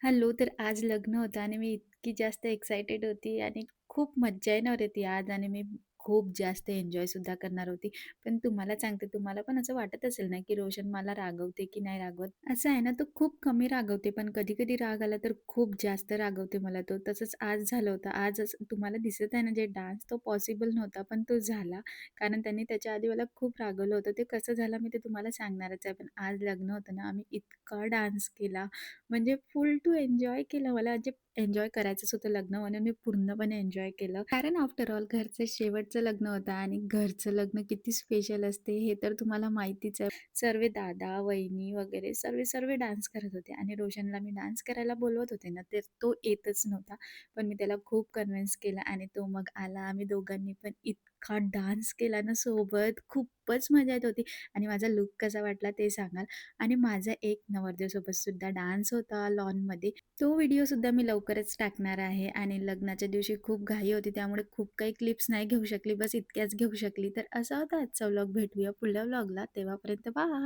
Hello, तर आज लग्न होतं आणि मी इतकी जास्त एक्साइटेड होती आणि खूप मज्जा येणार होती आज आणि मी खूप जास्त एन्जॉयसुद्धा करणार होती. पण तुम्हाला सांगते, तुम्हाला पण असं वाटत असेल ना, की रोशन मला रागवते की नाही रागवत? असं आहे ना, तो खूप कमी रागवते, पण कधी-कधी राग आला तर खूप जास्त रागवते मला तो. तसंच आज झालं होतं. आज असं तुम्हाला दिसत आहे ना, जे डान्स तो पॉसिबल नव्हता, पण तो झाला. कारण त्यांनी त्याच्या आधी मला खूप रागवलं होतं. ते कसं झालं मी ते तुम्हाला सांगणारच आहे. पण आज लग्न होतं ना, आम्ही इतका डान्स केला म्हणजे फुल टू एन्जॉय केलं. मला म्हणजे एन्जॉय करायचंच होतं लग्न म्हणून मी पूर्णपणे एन्जॉय केलं. कारण आफ्टर ऑल घरचं शेवटचं लग्न होतं आणि घरचं लग्न किती स्पेशल असते हे तर तुम्हाला माहितीच आहे. सर्व दादा, वहिनी वगैरे सर्व डान्स करत होते आणि रोशनला मी डान्स करायला बोलवत होते ना, तर तो येतच नव्हता. पण मी त्याला खूप कन्विन्स केलं आणि तो मग आला. आम्ही दोघांनी पण इतका डान्स केला ना सोबत, खूपच मजा येत होती आणि माझा लूक कसा वाटला ते सांगाल. आणि माझा एक नवरदेवासोबत सुद्धा डान्स होता लॉनमध्ये. तो व्हिडिओसुद्धा मी लवकरच टाकणार आहे आणि लग्नाच्या दिवशी खूप घाई होती त्यामुळे खूप काही क्लिप्स नाही घेऊ शकली. बस इतक्याच घेऊ शकली. तर असा होता आजचा व्लॉग. भेटूया पुढल्या व्लॉगला. तेव्हापर्यंत बाय.